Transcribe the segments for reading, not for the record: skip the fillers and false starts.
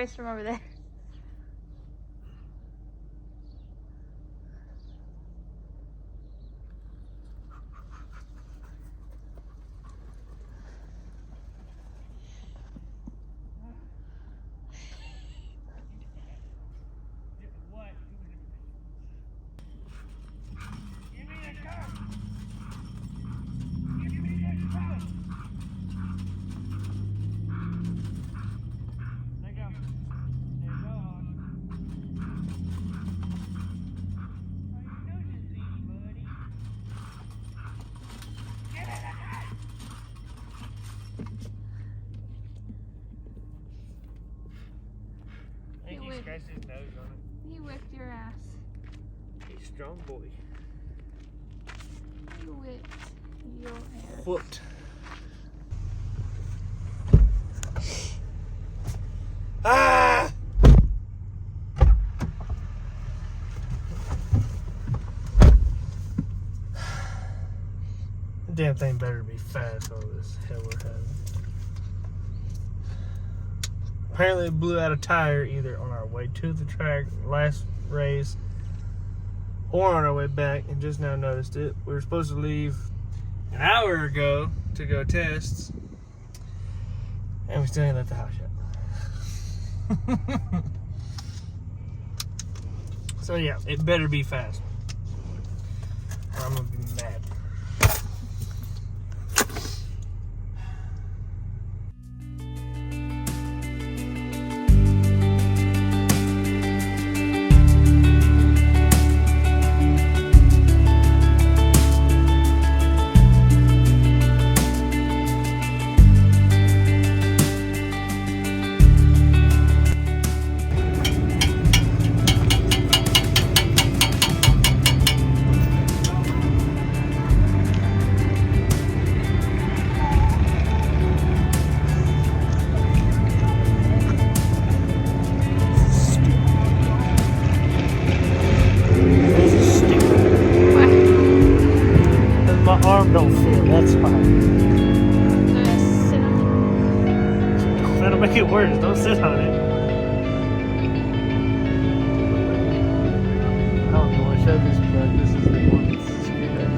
race from over there. He scratched his nose on it. He whipped your ass. He's a strong boy. He whipped your ass. Whooped. Ah! The damn thing better be fast, all this hell we're having. Apparently it blew out a tire either on our way to the track last race or on our way back, and just now noticed it. We were supposed to leave an hour ago to go test, and we still ain't left the house yet. So yeah, it better be fast, or I'm gonna be mad. Don't feel, that's fine. Sit on That'll make it worse. Don't sit on it. I don't know. I showed this plug. This is the one that's screwed up.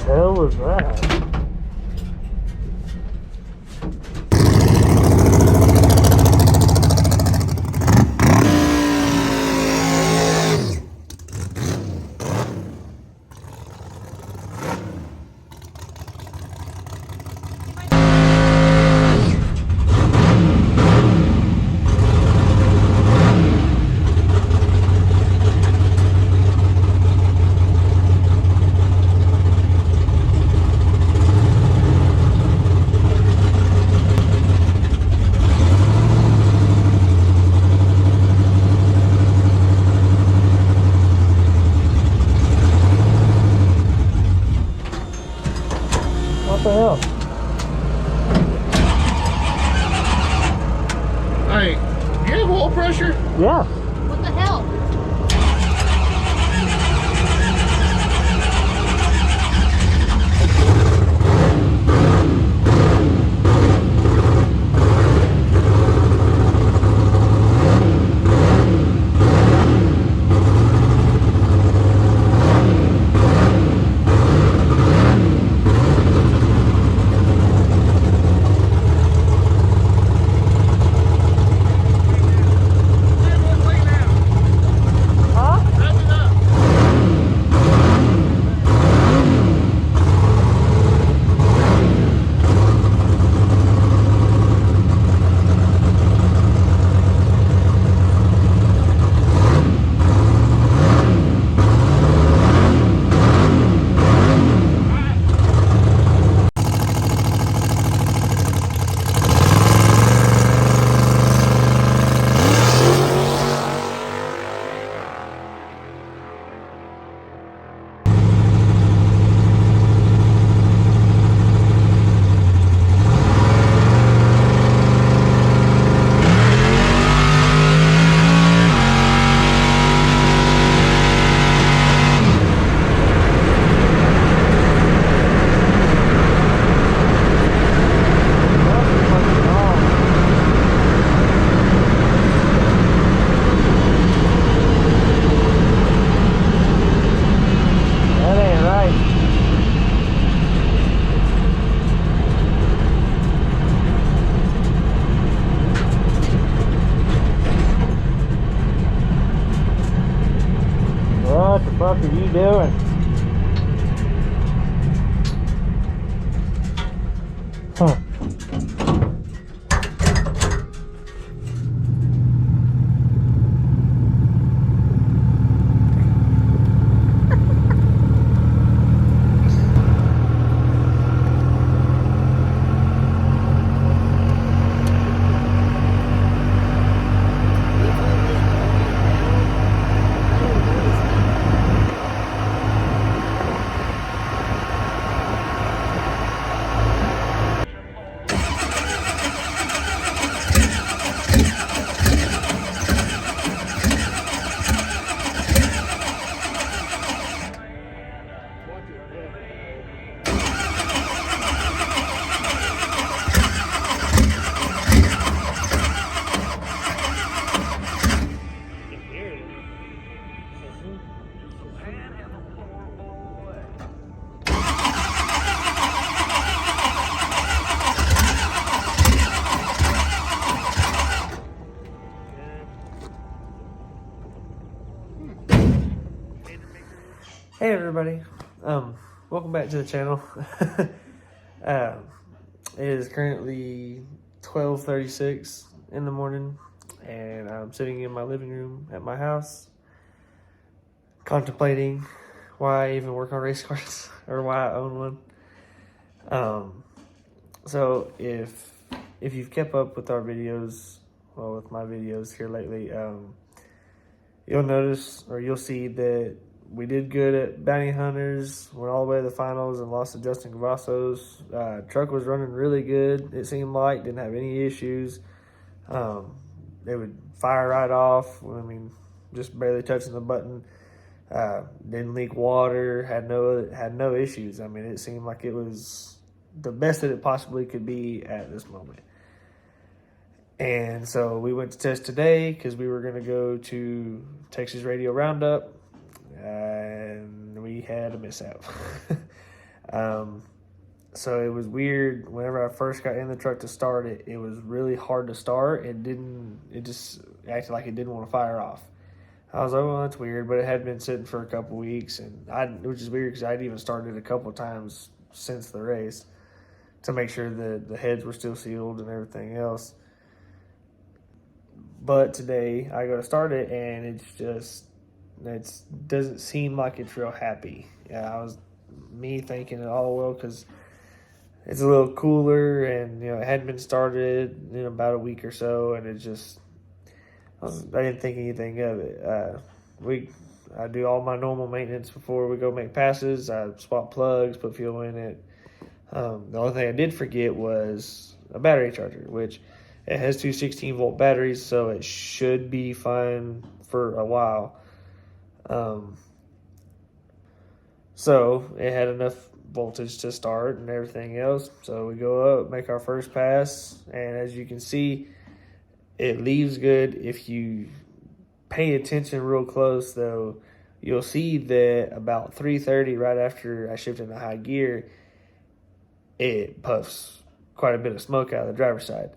hell was that? What the hell? Hey, do you have oil pressure? Yeah. What the hell? What the fuck are you doing? Huh. Hey everybody, welcome back to the channel. It is currently 12:36 in the morning, and I'm sitting in my living room at my house, contemplating why I even work on race cars or why I own one. So if you've kept up with our videos, well, with my videos here lately, you'll notice or you'll see that we did good at Bounty Hunters, went all the way to the finals and lost to Justin Cavazos. Truck was running really good, it seemed like, didn't have any issues. They would fire right off, I mean, just barely touching the button. Didn't leak water, had no issues. I mean, it seemed like it was the best that it possibly could be at this moment. And so we went to test today because we were going to go to Texas Radio Roundup, and we had a mishap. So it was weird. Whenever I first got in the truck to start it, it was really hard to start. It just acted like it didn't want to fire off. I was like, well, that's weird, but it had been sitting for a couple weeks, and it was just weird because I'd even started it a couple of times since the race to make sure that the heads were still sealed and everything else. But today I go to start it, and it doesn't seem like it's real happy. Yeah, I was thinking, oh well, because it's a little cooler, and it hadn't been started in about a week or so, and I didn't think anything of it. I do all my normal maintenance before we go make passes. I swap plugs, put fuel in it. The only thing I did forget was a battery charger, which it has two 16-volt batteries, so it should be fine for a while. So it had enough voltage to start and everything else. So we go up, make our first pass, and as you can see, it leaves good. If you pay attention real close, though, you'll see that about 3:30, right after I shift into high gear, it puffs quite a bit of smoke out of the driver's side.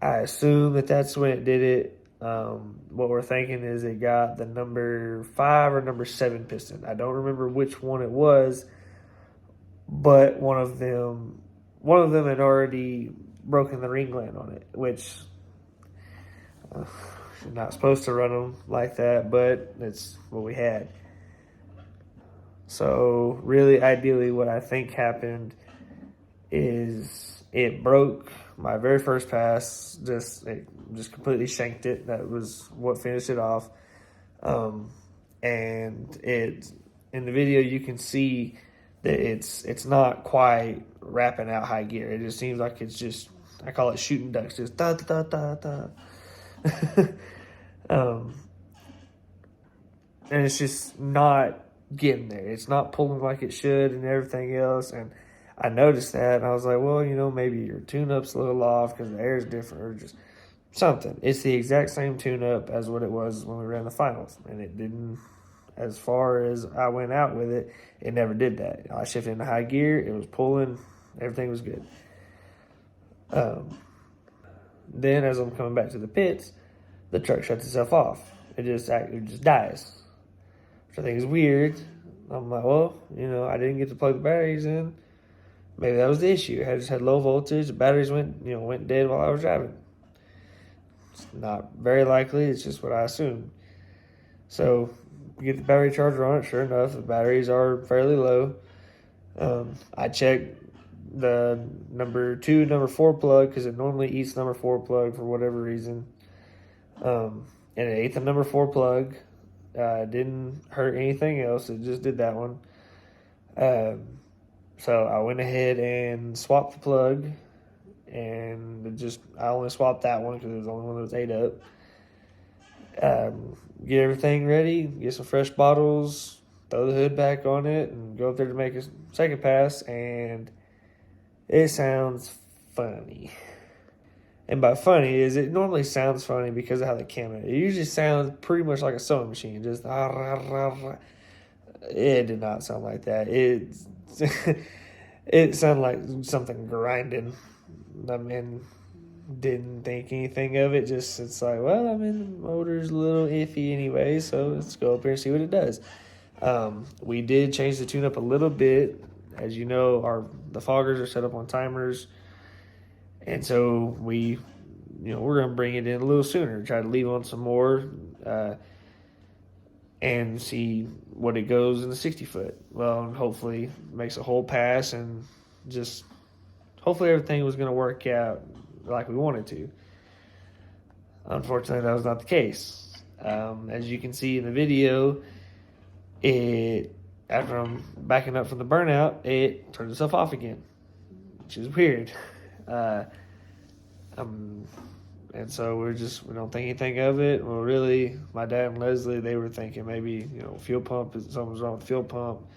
I assume that that's when it did it. What we're thinking is it got the number 5 or number 7 piston. I don't remember which one it was, but one of them had already broken the ring gland on it, which you're not supposed to run them like that, but it's what we had. So really, ideally, what I think happened is it broke my very first pass. It just completely shanked it. That was what finished it off. And in the video you can see that it's not quite wrapping out high gear. It just seems like it's just, I call it shooting ducks, just da da da da da. And it's just not getting there. It's not pulling like it should and everything else. And I noticed that, and I was like, well, maybe your tune-up's a little off because the air is different or just something. It's the exact same tune-up as what it was when we ran the finals, and it didn't, as far as I went out with it, it never did that. I shifted into high gear, it was pulling, everything was good. Then as I'm coming back to the pits, the truck shuts itself off. It just dies, which I think is weird. I'm like, well, I didn't get to plug the batteries in. Maybe that was the issue. I just had low voltage. The batteries went dead while I was driving. It's not very likely. It's just what I assumed. So we get the battery charger on it. Sure enough, the batteries are fairly low. I checked the number 2, number 4 plug because it normally eats number 4 plug for whatever reason. And it ate the number 4 plug. Didn't hurt anything else. It just did that one. So I went ahead and swapped the plug, and I only swapped that one because it was the only one that was ate up. Get everything ready, get some fresh bottles, throw the hood back on it, and go up there to make a second pass, and it sounds funny. And by funny is it normally sounds funny because of how they came in. It usually sounds pretty much like a sewing machine, just it did not sound like that. It sounded like something grinding. Didn't think anything of it. It's like, well, the motor's a little iffy anyway, so let's go up here and see what it does. We did change the tune up a little bit. As you know, the foggers are set up on timers, and so we're going to bring it in a little sooner, try to leave on some more, and see what it goes in the 60-foot. Well, and hopefully makes a whole pass, and just hopefully everything was going to work out like we wanted to. Unfortunately, that was not the case. As you can see in the video, after I'm backing up from the burnout, it turned itself off again, which is weird. And so we don't think anything of it. Well, really, my dad and Leslie, they were thinking maybe, fuel pump, something was wrong with the fuel pump,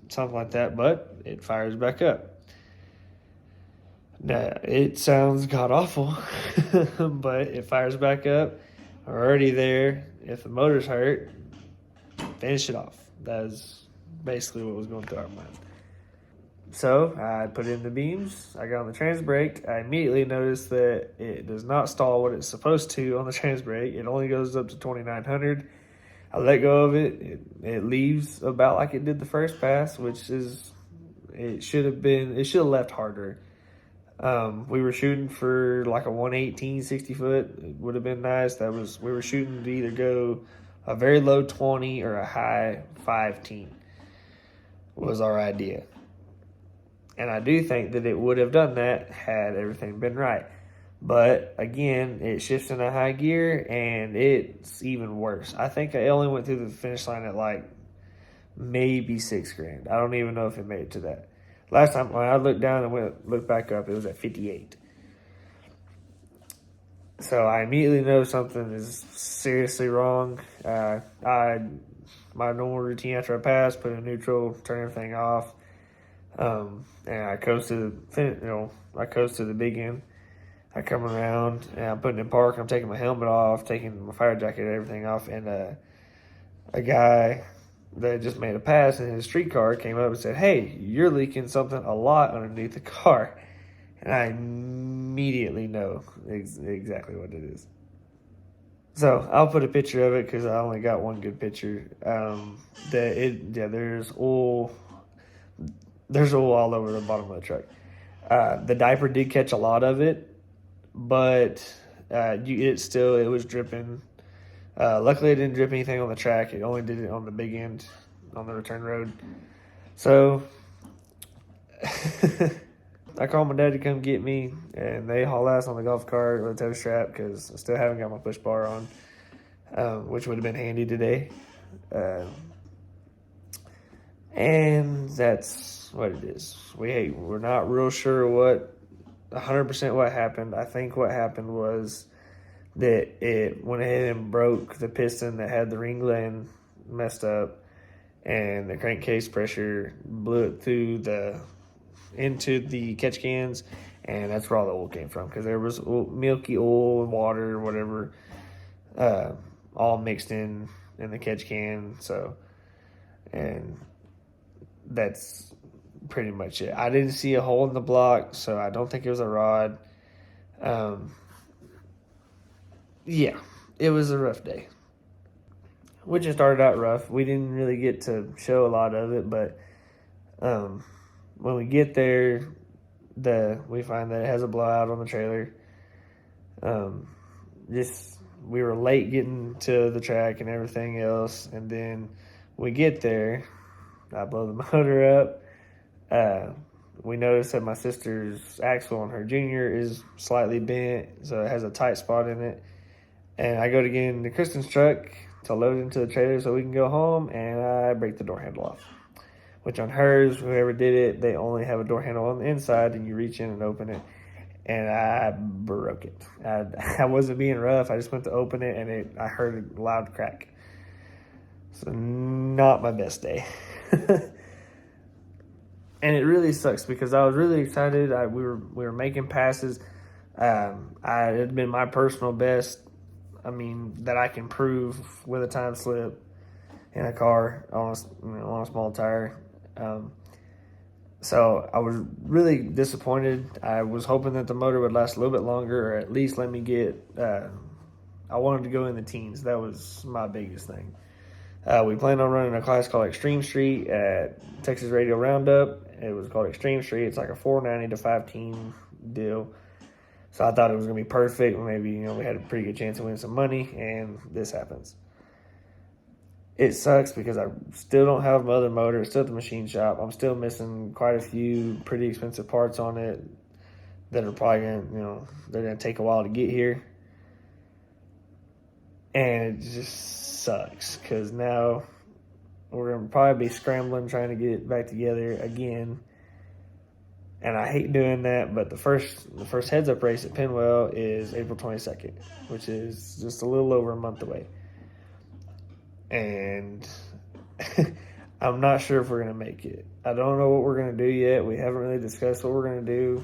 something like that, but it fires back up. Now, it sounds god-awful, but it fires back up. We're already there. If the motor's hurt, finish it off. That's basically what was going through our mind. So I put in the beams. I got on the trans brake. I immediately noticed that it does not stall what it's supposed to on the trans brake. It only goes up to 2,900. I let go of it. It leaves about like it did the first pass, which is, it should have left harder. We were shooting for like a 118, 60 foot. It would have been nice. We were shooting to either go a very low 20 or a high 15 was our idea. And I do think that it would have done that had everything been right. But again, it shifts in a high gear and it's even worse. I think I only went through the finish line at like maybe $6,000. I don't even know if it made it to that. Last time when I looked down and looked back up, it was at 58. So I immediately know something is seriously wrong. My normal routine after I pass, put in neutral, turn everything off, and I coast to the big end. I come around and I'm putting in park. I'm taking my helmet off, taking my fire jacket and everything off, and a guy that just made a pass in his street car came up and said, "Hey, you're leaking something a lot underneath the car." And I immediately know exactly what it is. So I'll put a picture of it because I only got one good picture. There's oil. There's oil all over the bottom of the truck. The diaper did catch a lot of it, but it was dripping. Luckily, it didn't drip anything on the track. It only did it on the big end, on the return road. So I called my dad to come get me, and they haul ass on the golf cart with a tow strap because I still haven't got my push bar on, which would have been handy today. And that's what it is. We're not real sure 100% what happened. I think what happened was that it went ahead and broke the piston that had the ring gland messed up, and the crankcase pressure blew it into the catch cans, and that's where all the oil came from, because there was milky oil and water or whatever all mixed in the catch can. So, and that's pretty much it. I didn't see a hole in the block, so I don't think it was a rod. Yeah, it was a rough day. Which it started out rough. We didn't really get to show a lot of it, but when we get there, we find that it has a blowout on the trailer. We were late getting to the track and everything else, and then we get there. I blow the motor up. We notice that my sister's axle on her Junior is slightly bent, so it has a tight spot in it. And I go to get into Kristen's truck to load it into the trailer so we can go home, and I break the door handle off. Which on hers, whoever did it, they only have a door handle on the inside, and you reach in and open it. And I broke it. I wasn't being rough. I just went to open it, and I heard a loud crack. So not my best day. And it really sucks because I was really excited. We were making passes. It had been my personal best. That I can prove with a time slip in a car on a small tire. So I was really disappointed. I was hoping that the motor would last a little bit longer, or at least let me get. I wanted to go in the teens. That was my biggest thing. We planned on running a class called Extreme Street at Texas Radio Roundup. It was called Extreme Street. It's like a 490 to 510 deal. So I thought it was going to be perfect. Maybe, we had a pretty good chance of winning some money, and this happens. It sucks because I still don't have my other motor. It's still at the machine shop. I'm still missing quite a few pretty expensive parts on it that are probably going to take a while to get here. And it just sucks because now we're going to probably be scrambling trying to get it back together again. And I hate doing that, but the first heads-up race at Penwell is April 22nd, which is just a little over a month away. And I'm not sure if we're going to make it. I don't know what we're going to do yet. We haven't really discussed what we're going to do.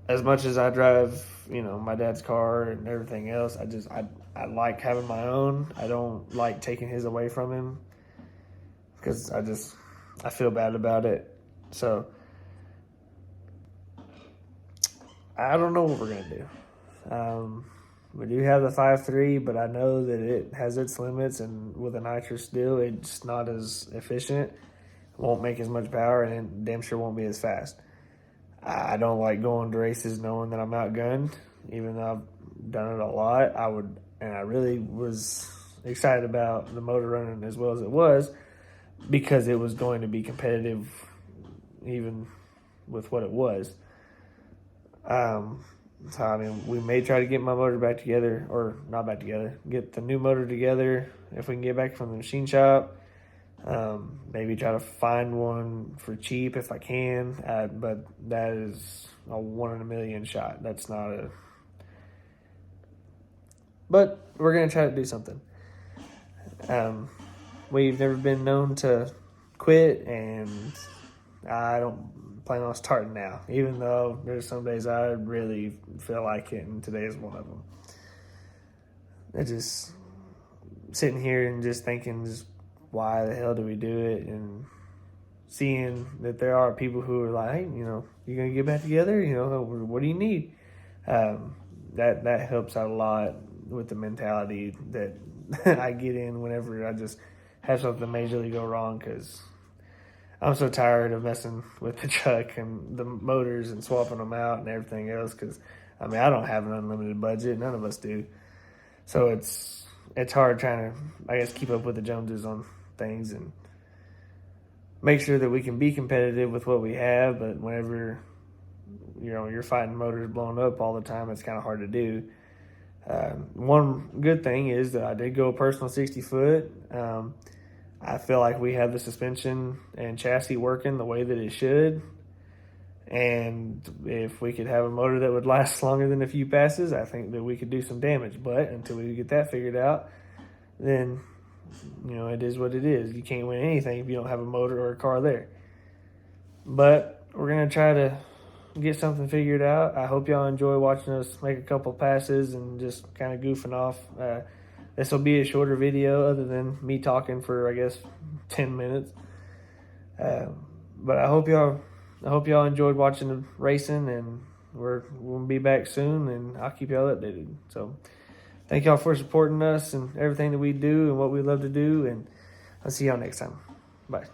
As much as I drive, my dad's car and everything else, I like having my own. I don't like taking his away from him. because I feel bad about it. So I don't know what we're gonna do. We do have the 5.3, but I know that it has its limits, and with a nitrous deal, it's not as efficient. It won't make as much power, and it damn sure won't be as fast. I don't like going to races knowing that I'm outgunned, even though I've done it a lot. I really was excited about the motor running as well as it was, because it was going to be competitive, even with what it was. So, I mean, we may try to get my motor back together, or not back together, get the new motor together if we can get back from the machine shop. Maybe try to find one for cheap if I can, but that is a 1 in a million shot. That's not a... But we're going to try to do something. We've never been known to quit, and I don't plan on starting now, even though there's some days I really feel like it, and today is one of them. I just sitting here and just thinking, why the hell do we do it? And seeing that there are people who are like, hey, you're gonna get back together, what do you need? That helps out a lot with the mentality that I get in whenever I just have something majorly go wrong, because I'm so tired of messing with the truck and the motors and swapping them out and everything else, because, I don't have an unlimited budget. None of us do. So it's hard trying to, I guess, keep up with the Joneses on things and make sure that we can be competitive with what we have. But whenever, you're fighting motors blowing up all the time, it's kind of hard to do. One good thing is that I did go a personal 60-foot. I feel like we have the suspension and chassis working the way that it should. And if we could have a motor that would last longer than a few passes, I think that we could do some damage. But until we get that figured out, then, it is what it is. You can't win anything if you don't have a motor or a car there. But we're going to try to get something figured out. I hope y'all enjoy watching us make a couple passes and just kind of goofing off. This will be a shorter video other than me talking for, I guess, 10 minutes. But I hope y'all enjoyed watching the racing, and we'll be back soon, and I'll keep y'all updated. So thank y'all for supporting us and everything that we do and what we love to do, and I'll see y'all next time. Bye.